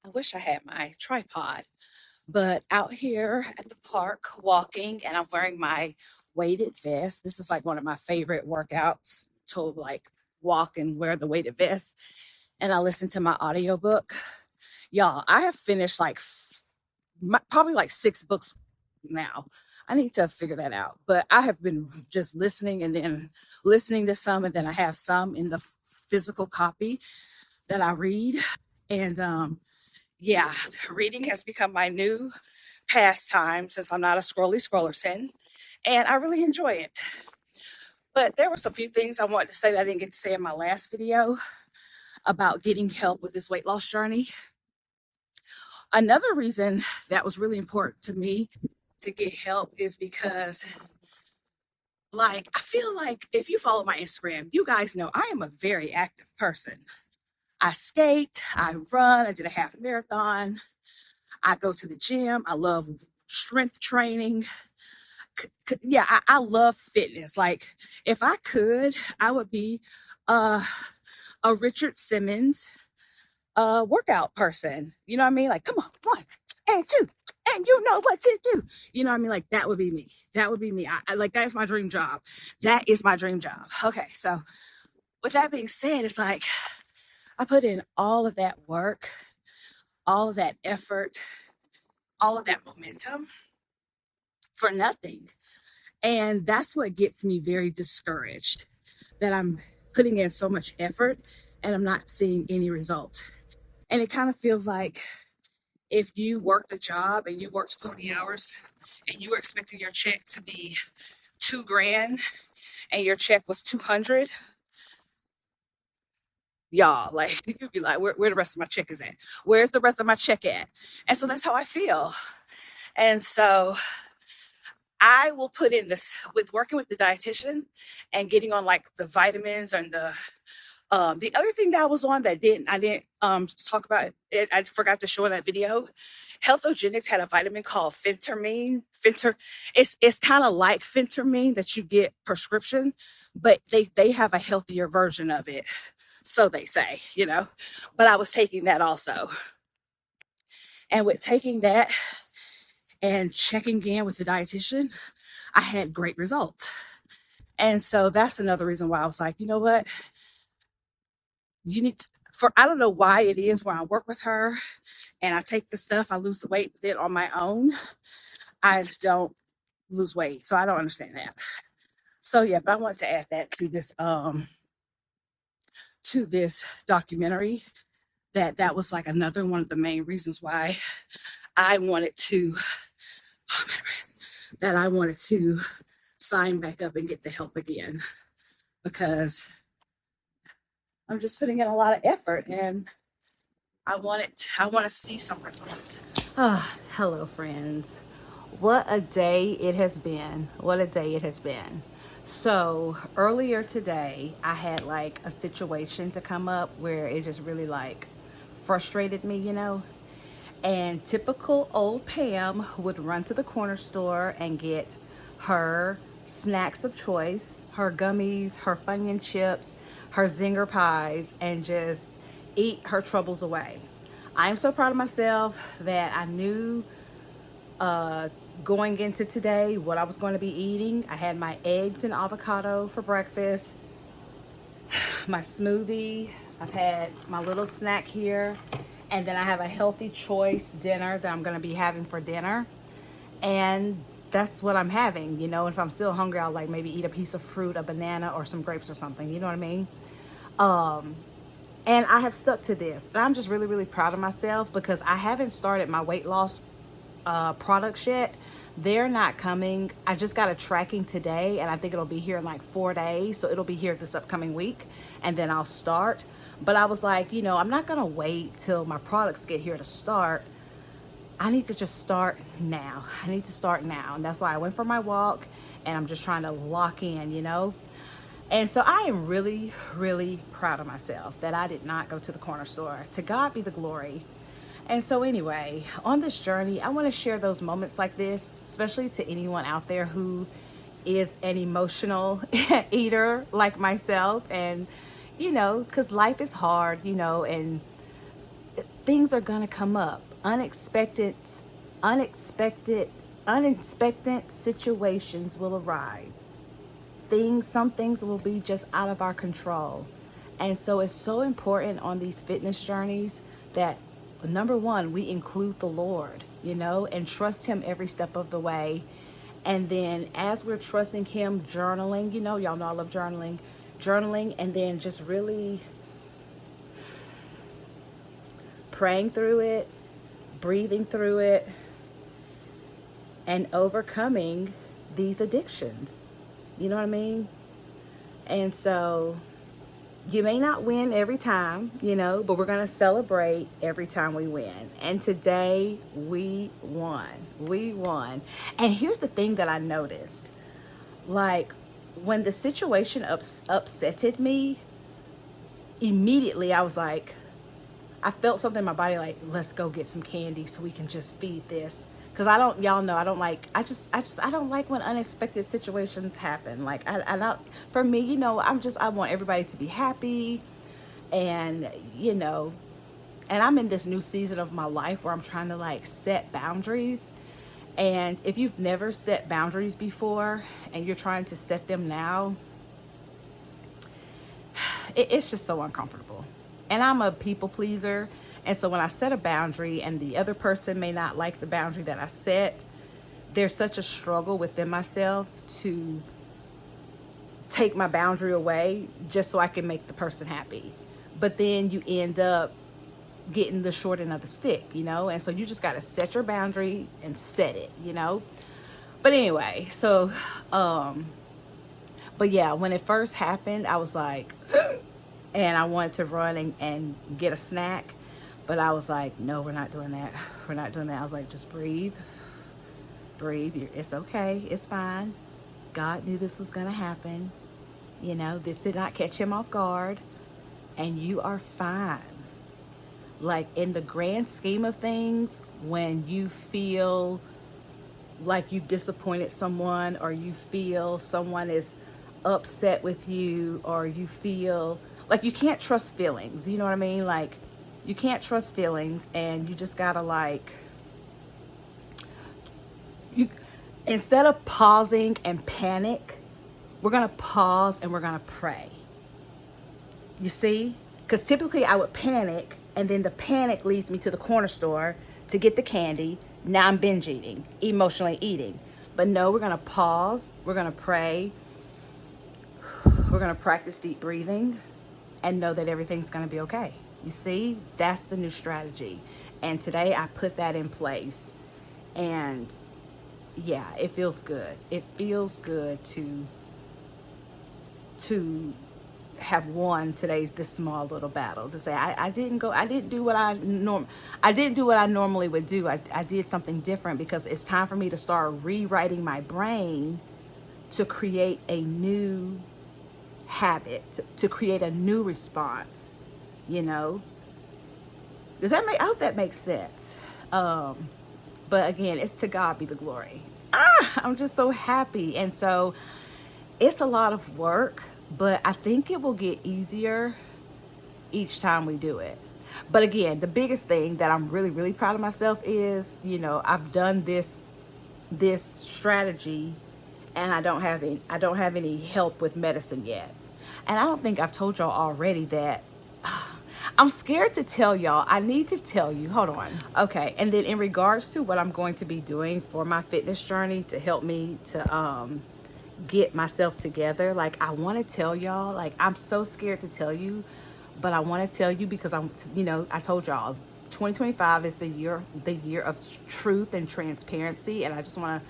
I wish I had my tripod, but out here at the park walking and I'm wearing my weighted vest. This is like one of my favorite workouts to like walk and wear the weighted vest. And I listen to my audiobook. Y'all, I have finished like probably like 6 books now. I need to figure that out. But I have been just listening and then listening to some, and then I have some in the physical copy that I read. And yeah, reading has become my new pastime since I'm not a scrollerson, and I really enjoy it. But there were a few things I wanted to say that I didn't get to say in my last video about getting help with this weight loss journey. Another reason that was really important to me to get help is because, like, I feel like if you follow my Instagram, you guys know I am a very active person. I skate, I run, I did a half marathon, I go to the gym, I love strength training. Yeah, I love fitness. Like, if I could, I would be a Richard Simmons workout person. You know what I mean? Like, come on, 1 and 2, and you know what to do. You know what I mean? Like, that would be me. That would be me. I like, that is my dream job. That is my dream job. Okay, so with that being said, it's like I put in all of that work, all of that effort, all of that momentum for nothing. And that's what gets me very discouraged, that I'm putting in so much effort and I'm not seeing any results. And it kind of feels like if you worked a job and you worked 40 hours and you were expecting your check to be $2,000 and your check was 200, y'all, like, you'd be like, where the rest of my check is at? Where's the rest of my check at? And so that's how I feel. And so I will put in this with working with the dietitian and getting on like the vitamins and the other thing that I was on that I didn't talk about it. I forgot to show in that video. Healthogenics had a vitamin called phentermine. It's kind of like phentermine that you get prescription, but they have a healthier version of it. So they say, but I was taking that also. And with taking that and checking in with the dietitian, I had great results. And so that's another reason why I was like, you know what? You need to, I don't know why it is where I work with her and I take the stuff, I lose the weight, but then on my own, I don't lose weight. So I don't understand that. So yeah, but I wanted to add that to this documentary, that was like another one of the main reasons why I wanted to, that I wanted to sign back up and get the help again, because I'm just putting in a lot of effort and I want to see some results. Hello friends. What a day it has been. What a day it has been. So earlier today, I had like a situation to come up where it just really like frustrated me, And typical old Pam would run to the corner store and get her snacks of choice, her gummies, her Funyun chips, her Zinger pies, and just eat her troubles away. I am so proud of myself that I knew going into today what I was going to be eating. I had my eggs and avocado for breakfast, my smoothie, I've had my little snack here, and then I have a healthy choice dinner that I'm going to be having for dinner. And that's what I'm having, if I'm still hungry, I'll like maybe eat a piece of fruit, a banana, or some grapes or something, you know what I mean? And I have stuck to this, and I'm just really, really proud of myself because I haven't started my weight loss products yet. They're not coming. I just got a tracking today, and I think it'll be here in like 4 days. So it'll be here this upcoming week, and then I'll start. But I was like, I'm not gonna wait till my products get here to start. I need to just start now. I need to start now. And that's why I went for my walk, and I'm just trying to lock in. And so I am really, really proud of myself that I did not go to the corner store. To God be the glory. And so anyway, on this journey, I want to share those moments like this, especially to anyone out there who is an emotional eater like myself. And, because life is hard, and things are going to come up. Unexpected, unexpected situations will arise. Some things will be just out of our control. And so it's so important on these fitness journeys that, number one, we include the Lord, and trust him every step of the way. And then as we're trusting him, journaling, y'all know I love journaling, and then just really praying through it, breathing through it, and overcoming these addictions. You know what I mean? And so you may not win every time, but we're going to celebrate every time we win. And today we won. We won. And here's the thing that I noticed. Like, when the situation upsetted me, immediately I was like, I felt something in my body like, let's go get some candy so we can just feed this. Because y'all know, I don't like when unexpected situations happen. Like, I don't, for me, I want everybody to be happy. And, and I'm in this new season of my life where I'm trying to like set boundaries. And if you've never set boundaries before and you're trying to set them now, it's just so uncomfortable. And I'm a people pleaser. And so when I set a boundary and the other person may not like the boundary that I set, there's such a struggle within myself to take my boundary away just so I can make the person happy. But then you end up getting the short end of the stick, and so you just got to set your boundary and set it, But anyway, so, but yeah, when it first happened, I was like, and I wanted to run and get a snack. But I was like, no, we're not doing that. We're not doing that. I was like, just breathe. It's okay. It's fine. God knew this was going to happen. This did not catch him off guard. And you are fine. Like, in the grand scheme of things, when you feel like you've disappointed someone, or you feel someone is upset with you, or you feel like you can't trust feelings, you know what I mean? Like, you can't trust feelings, and you just gotta instead of pausing and panic, we're gonna pause and we're gonna pray. You see? Because typically I would panic, and then the panic leads me to the corner store to get the candy. Now I'm binge eating, emotionally eating. But no, we're gonna pause, we're gonna pray, we're gonna practice deep breathing, and know that everything's gonna be okay. You see, that's the new strategy. And today I put that in place. And yeah, it feels good. It feels good to have won this small little battle. To say I didn't do what I normally would do. I did something different, because it's time for me to start rewriting my brain to create a new habit, to create a new response. Does that I hope that makes sense. But again, it's to God be the glory. I'm just so happy. And so it's a lot of work, but I think it will get easier each time we do it. But again, the biggest thing that I'm really, really proud of myself is, I've done this strategy, and I don't have any help with medicine yet. And I don't think I've told y'all already that I'm scared to tell y'all. I need to tell you. Hold on. Okay. And then in regards to what I'm going to be doing for my fitness journey to help me to get myself together, like, I want to tell y'all, like, I'm so scared to tell you, but I want to tell you because I told y'all 2025 is the year of truth and transparency. And I just want to,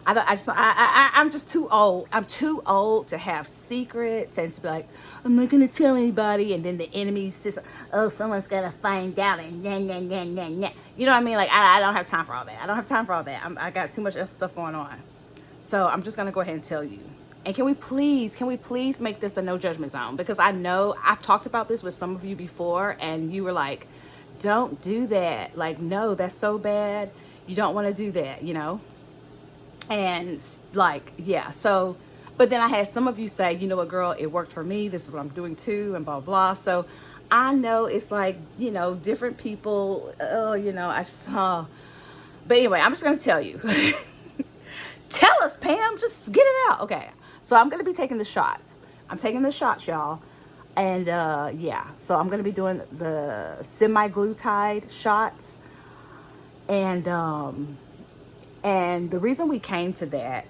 I'm just too old. I'm too old to have secrets and to be like, I'm not going to tell anybody. And then the enemy says, oh, someone's going to find out. And nah. You know what I mean? Like, I don't have time for all that. I don't have time for all that. I got too much stuff going on. So I'm just going to go ahead and tell you. And can we please make this a no judgment zone? Because I know I've talked about this with some of you before, and you were like, don't do that. Like, no, that's so bad. You don't want to do that, And like, yeah, so, but then I had some of you say, you know what, girl, it worked for me. This is what I'm doing too, and blah, blah. So I know it's like, you know, different people, oh, you know, I saw. But anyway, I'm just going to tell you. Tell us, Pam, just get it out. Okay. So I'm going to be taking the shots. I'm taking the shots, y'all. And yeah, so I'm going to be doing the semaglutide shots. And and the reason we came to that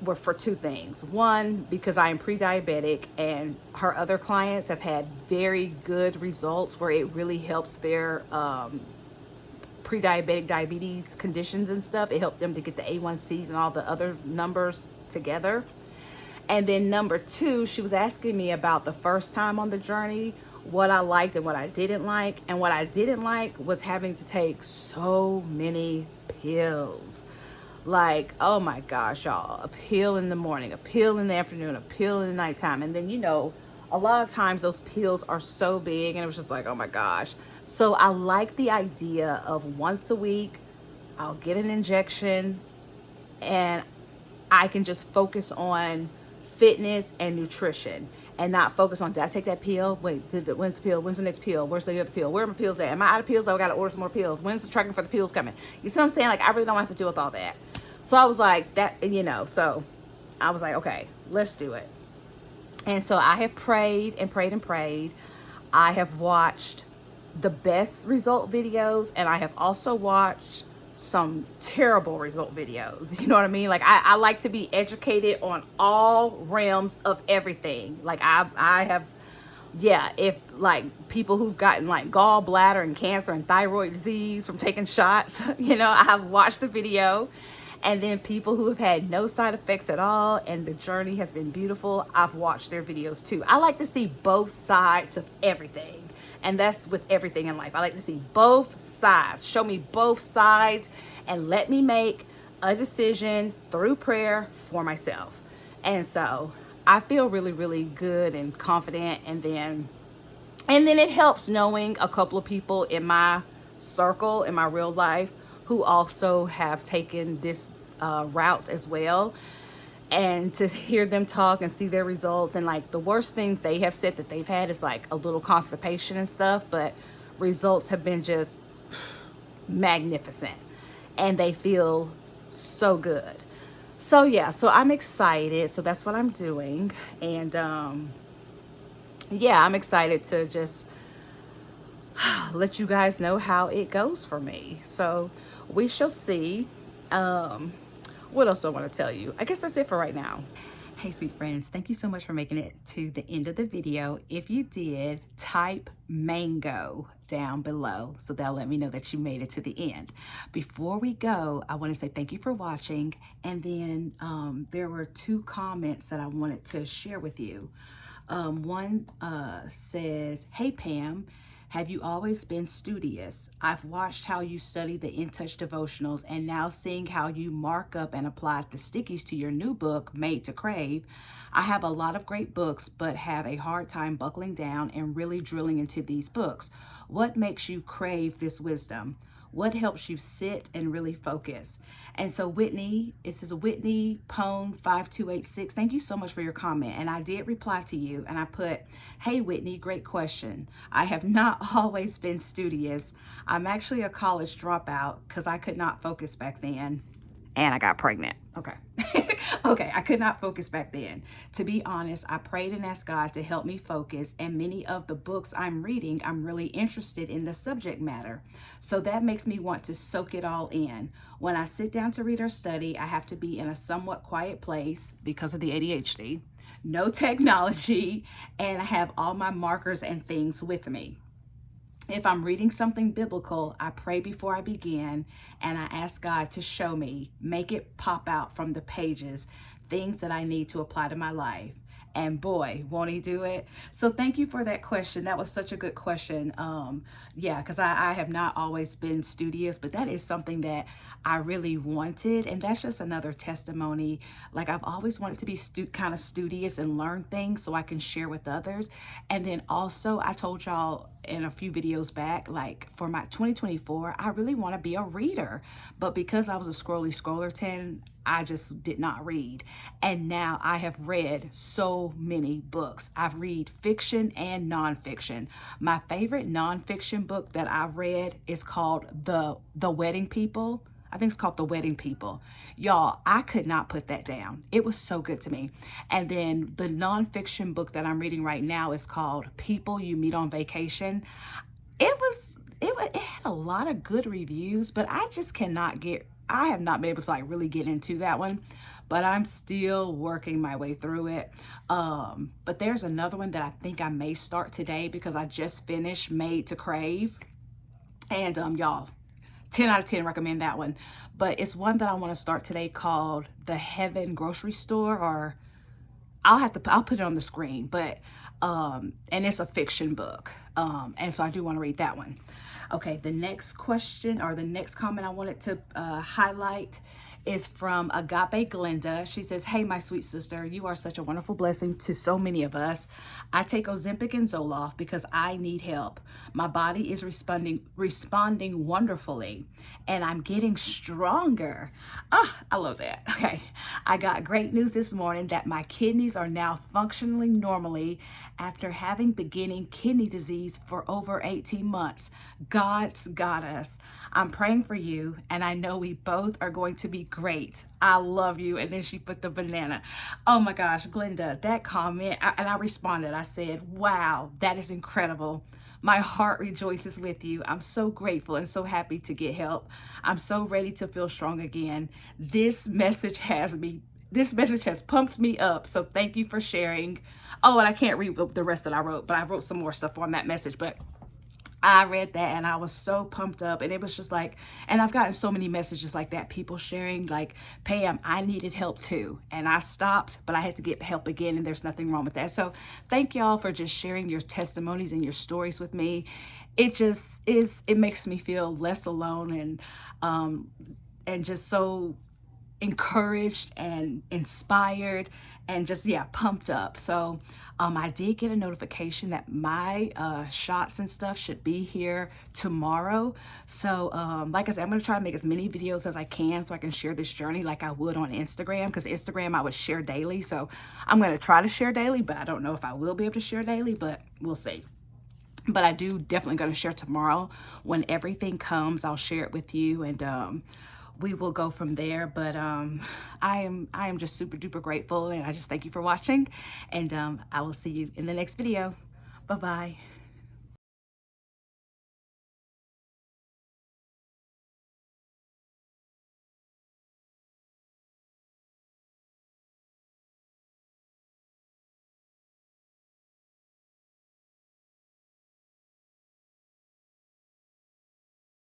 were for two things. One, because I am pre-diabetic and her other clients have had very good results where it really helps their pre-diabetic diabetes conditions and stuff. It helped them to get the A1Cs and all the other numbers together. And then number two, she was asking me about the first time on the journey, what I liked and what I didn't like. And what I didn't like was having to take so many pills. Like, oh my gosh, y'all, a pill in the morning, a pill in the afternoon, a pill in the nighttime. And then, you know, a lot of times those pills are so big and it was just like, oh my gosh. So I like the idea of once a week, I'll get an injection and I can just focus on fitness and nutrition and not focus on, did I take that pill? Wait, when's the pill? When's the next pill? Where's the other pill? Where are my pills at? Am I out of pills? Oh, I got to order some more pills. When's the tracking for the pills coming? You see what I'm saying? Like, I really don't have to deal with all that. So I was like, that, you know, so I was like, okay, let's do it. And so I have prayed and prayed and prayed. I have watched the best result videos and I have also watched some terrible result videos. You know what I mean? Like I like to be educated on all realms of everything. Like I have, yeah, if like people who've gotten like gallbladder and cancer and thyroid disease from taking shots, you know, I have watched the video. And then people who have had no side effects at all and the journey has been beautiful, I've watched their videos too. I like to see both sides of everything. And that's with everything in life. I like to see both sides. Show me both sides and let me make a decision through prayer for myself. And so I feel really, really good and confident. And then it helps knowing a couple of people in my circle, in my real life, who also have taken this route as well. And to hear them talk and see their results, and like the worst things they have said that they've had is like a little constipation and stuff, but results have been just magnificent and they feel so good. So yeah, so I'm excited. So that's what I'm doing. And yeah, I'm excited to just let you guys know how it goes for me. So we shall see. What else do I want to tell you? I guess that's it for right now. Hey, sweet friends, thank you so much for making it to the end of the video. If you did, type mango down below so that'll let me know that you made it to the end. Before we go, I want to say thank you for watching. And then there were two comments that I wanted to share with you. One says, hey Pam, have you always been studious? I've watched how you study the In Touch devotionals and now seeing how you mark up and apply the stickies to your new book, Made to Crave. I have a lot of great books, but have a hard time buckling down and really drilling into these books. What makes you crave this wisdom? What helps you sit and really focus? And so Whitney, it says Whitney Pone 5286. Thank you so much for your comment. And I did reply to you and I put, hey Whitney, great question. I have not always been studious. I'm actually a college dropout because I could not focus back then. And I got pregnant. Okay. Okay, I could not focus back then. To be honest, I prayed and asked God to help me focus, and many of the books I'm reading, I'm really interested in the subject matter. So that makes me want to soak it all in. When I sit down to read or study, I have to be in a somewhat quiet place because of the ADHD, no technology, and I have all my markers and things with me. If I'm reading something biblical, I pray before I begin and I ask God to show me, make it pop out from the pages, things that I need to apply to my life. And boy, won't he do it? So thank you for that question. That was such a good question. Yeah, because I have not always been studious, but that is something that I really wanted. And that's just another testimony. Like I've always wanted to be kind of studious and learn things so I can share with others. And then also I told y'all in a few videos back, like for my 2024, I really want to be a reader. But because I was a scroller 10, I just did not read. And now I have read so many books. I've read fiction and nonfiction. My favorite nonfiction book that I read is called The Wedding People. I think it's called The Wedding People. Y'all, I could not put that down. It was so good to me. And then the nonfiction book that I'm reading right now is called People You Meet on Vacation. It had a lot of good reviews, but I have not been able to like really get into that one, but I'm still working my way through it. But there's another one that I think I may start today because I just finished Made to Crave. And y'all, 10 out of 10 recommend that one. But it's one that I want to start today called The Heaven Grocery Store, or I'll put it on the screen, but and it's a fiction book. And so I do want to read that one. Okay, the next question or the next comment I wanted to highlight is from Agape Glenda. She says, "Hey, my sweet sister, you are such a wonderful blessing to so many of us. I take Ozempic and Zoloft because I need help. My body is responding wonderfully, and I'm getting stronger." Ah, I love that. Okay, I got great news this morning that my kidneys are now functioning normally after having beginning kidney disease for over 18 months. God's got us. I'm praying for you, and I know we both are going to be great. I love you. And then she put the banana. Oh my gosh, Glenda, that comment, and I responded. I said, wow, that is incredible. My heart rejoices with you. I'm so grateful and so happy to get help. I'm so ready to feel strong again. This message has pumped me up. So thank you for sharing. Oh, and I can't read the rest that I wrote, but I wrote some more stuff on that message. But I read that and I was so pumped up, and it was just like, and I've gotten so many messages like that, people sharing like, Pam, I needed help too. And I stopped, but I had to get help again, and there's nothing wrong with that. So thank y'all for just sharing your testimonies and your stories with me. It just it makes me feel less alone, and just so encouraged and inspired and just, yeah, pumped up. So I did get a notification that my shots and stuff should be here tomorrow. So like I said, I'm going to try to make as many videos as I can so I can share this journey like I would on Instagram, because Instagram I would share daily. So I'm going to try to share daily, but I don't know if I will be able to share daily, but we'll see. But I do definitely going to share tomorrow. When everything comes, I'll share it with you, and we will go from there. But I am just super duper grateful, and I just thank you for watching, and I will see you in the next video. Bye bye.